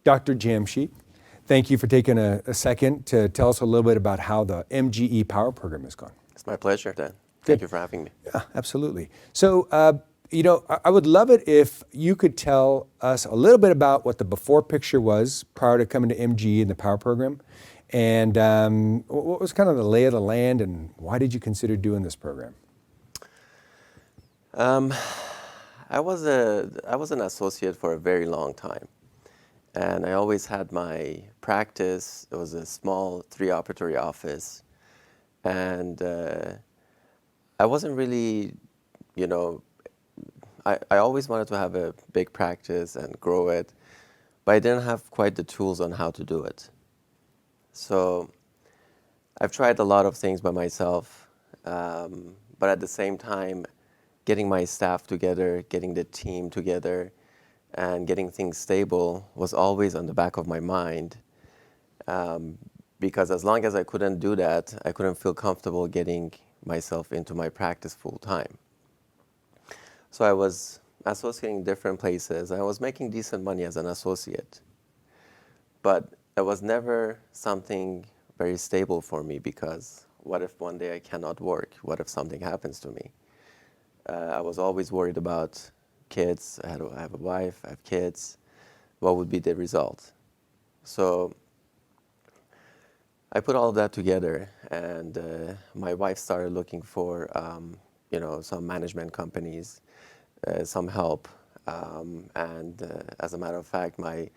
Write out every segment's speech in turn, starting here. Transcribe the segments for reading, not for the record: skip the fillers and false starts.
Dr. Jamshid, thank you for taking a second to tell us a little bit about how the MGE Power program has gone. It's my pleasure, Dan. Thank you for having me. Yeah, absolutely. So, I would love it if you could tell us a little bit about what the before picture was prior to coming to MGE and the Power program, and what was kind of the lay of the land, and why did you consider doing this program? I was an associate for a very long time, and I always had my practice. It was a small 3-operatory office, and I wasn't really, I always wanted to have a big practice and grow it, but I didn't have quite the tools on how to do it. So I've tried a lot of things by myself, but at the same time, getting my staff together, getting the team together, and getting things stable was always on the back of my mind. Because as long as I couldn't do that, I couldn't feel comfortable getting myself into my practice full time. So I was associating different places. I was making decent money as an associate, but it was never something very stable for me, because what if one day I cannot work? What if something happens to me? I was always worried about kids. I have a wife, I have kids. What would be the result? So I put all of that together, and my wife started looking for, some management companies, some help. As a matter of fact, my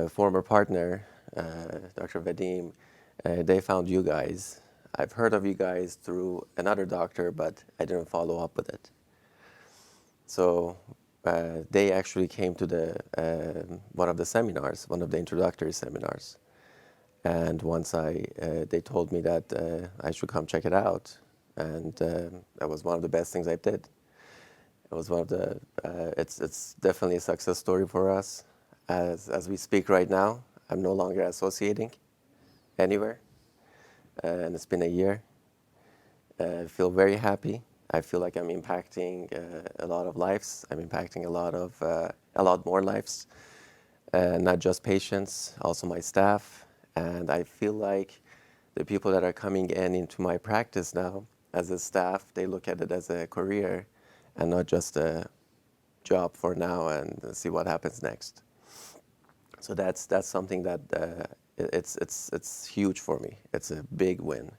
former partner, Dr. Vadim, they found you guys. I've heard of you guys through another doctor, but I didn't follow up with it. So they actually came to one of the seminars, one of the introductory seminars. And once they told me that I should come check it out, and that was one of the best things I did. It was one of the. It's definitely a success story for us. As we speak right now, I'm no longer associating anywhere, and it's been a year. I feel very happy. I feel like I'm impacting a lot of lives. I'm impacting a lot more lives, not just patients, also my staff. And I feel like the people that are coming into my practice now as a staff, they look at it as a career and not just a job for now and see what happens next. So that's something that it's huge for me. It's a big win.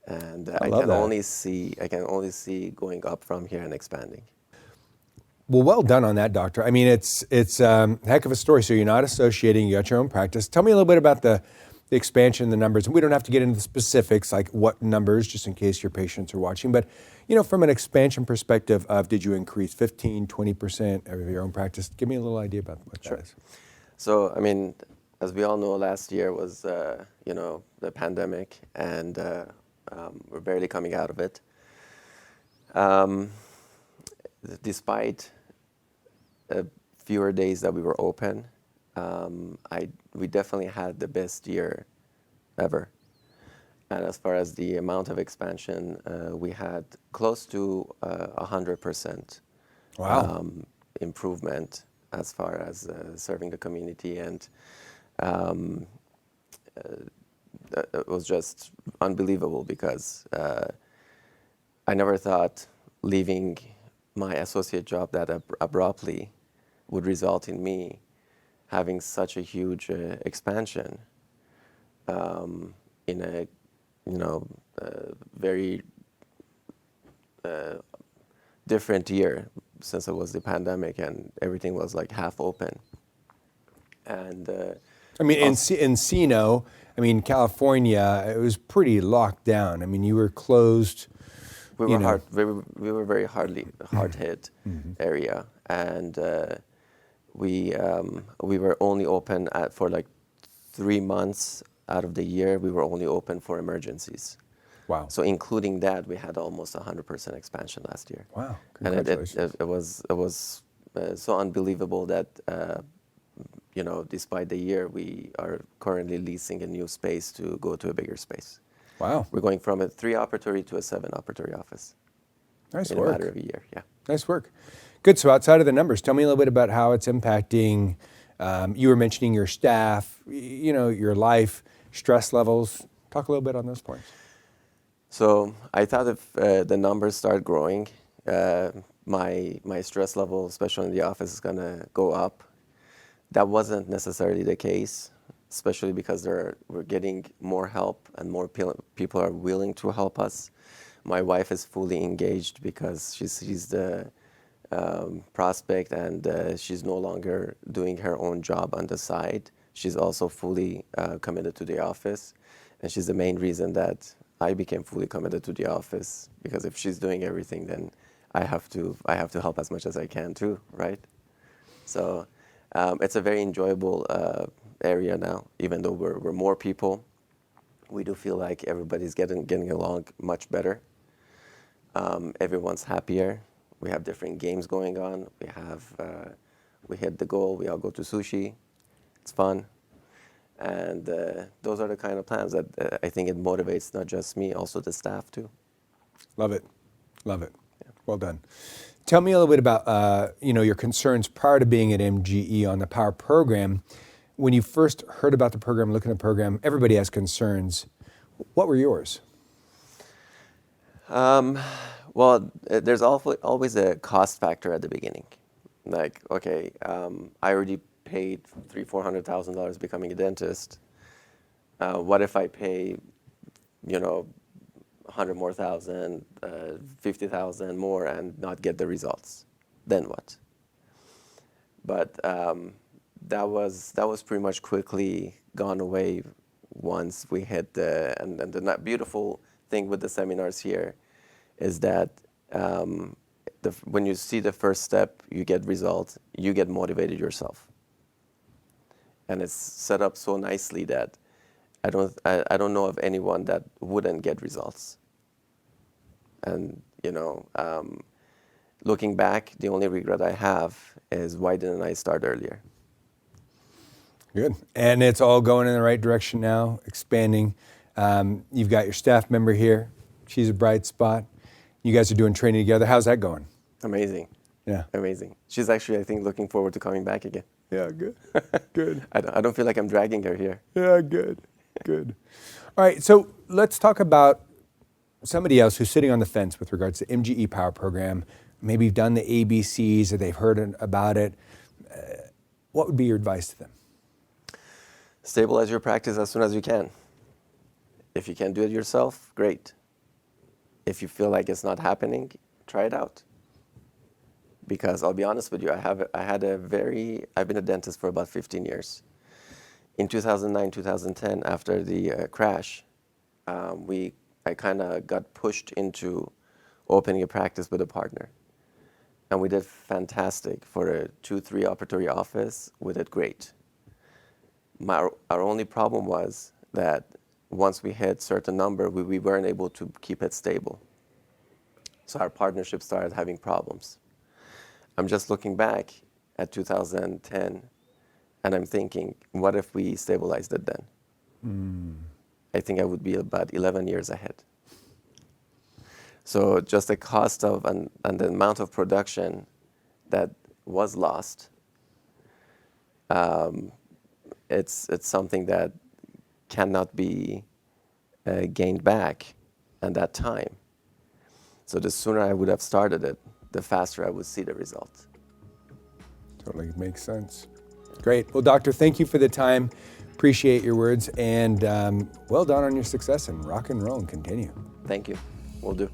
And I can only see going up from here and expanding. Well done on that, doctor. I mean, it's a heck of a story. So you're not associating, you got your own practice. Tell me a little bit about the expansion and the numbers. And we don't have to get into the specifics, like what numbers, just in case your patients are watching. But, from an expansion perspective of, did you increase 15, 20% of your own practice? Give me a little idea about what that is. So, I mean, as we all know, last year was, the pandemic, and we're barely coming out of it. Despite fewer days that we were open, we definitely had the best year ever. And as far as the amount of expansion, we had close to 100% improvement as far as serving the community. And it was just unbelievable, because I never thought leaving my associate job that abruptly would result in me having such a huge expansion in a very different year, since it was the pandemic and everything was like half open. And I mean, in Encino, California, it was pretty locked down. I mean, you were closed. We were very hard hit area, and we were only open for like 3 months out of the year. We were only open for emergencies. Wow! So including that, we had almost 100% expansion last year. Wow! Congratulations. And it was so unbelievable that despite the year, we are currently leasing a new space to go to a bigger space. Wow. We're going from a 3-operatory to a 7-operatory office. Nice in work. a matter of a year, yeah. Nice work. Good. So outside of the numbers, tell me a little bit about how it's impacting You were mentioning your staff, your life, stress levels. Talk a little bit on those points. So I thought if the numbers start growing, my stress level, especially in the office, is gonna go up. That wasn't necessarily the case, especially because we're getting more help and more people are willing to help us. My wife is fully engaged because she's the prospect, and she's no longer doing her own job on the side. She's also fully committed to the office, and she's the main reason that I became fully committed to the office, because if she's doing everything, then I have to help as much as I can too, right? So it's a very enjoyable area now. Even though we're more people, we do feel like everybody's getting along much better. Everyone's happier. We have different games going on. We hit the goal. We all go to sushi. It's fun. And those are the kind of plans that I think it motivates not just me, also the staff too. Love it. Love it. Yeah. Well done. Tell me a little bit about your concerns prior to being at MGE on the Power program. When you first heard about the program, looking at the program, everybody has concerns. What were yours? Well, there's always a cost factor at the beginning. Like, okay, I already paid $300,000-$400,000 becoming a dentist. What if I pay, 100 more thousand, 50,000 more, and not get the results? Then what? But that was pretty much quickly gone away once we hit and the beautiful thing with the seminars here is that when you see the first step, you get results, you get motivated yourself. And it's set up so nicely that I don't know of anyone that wouldn't get results. And looking back, the only regret I have is why didn't I start earlier? Good. And it's all going in the right direction now, expanding. You've got your staff member here. She's a bright spot. You guys are doing training together. How's that going? Amazing. Yeah. Amazing. She's actually, I think, looking forward to coming back again. Yeah, good. Good. I don't feel like I'm dragging her here. Yeah, good. Good. All right, so let's talk about somebody else who's sitting on the fence with regards to MGE Power program. Maybe you've done the ABCs or they've heard about it. What would be your advice to them? Stabilize your practice as soon as you can. If you can do it yourself, great. If you feel like it's not happening, try it out. Because I'll be honest with you, I've been a dentist for about 15 years. In 2009, 2010, after the crash, I kind of got pushed into opening a practice with a partner. And we did fantastic for a 2-3 operatory office. We did great. Our only problem was that once we hit certain number, we weren't able to keep it stable. So our partnership started having problems. I'm just looking back at 2010, and I'm thinking, what if we stabilized it then? I think I would be about 11 years ahead. So just the cost of and the amount of production that was lost, it's something that cannot be gained back at that time. So the sooner I would have started it, the faster I would see the result. Totally makes sense. Great. Well, Doctor, thank you for the time. Appreciate your words, and well done on your success, and rock and roll and continue. Thank you. Will do.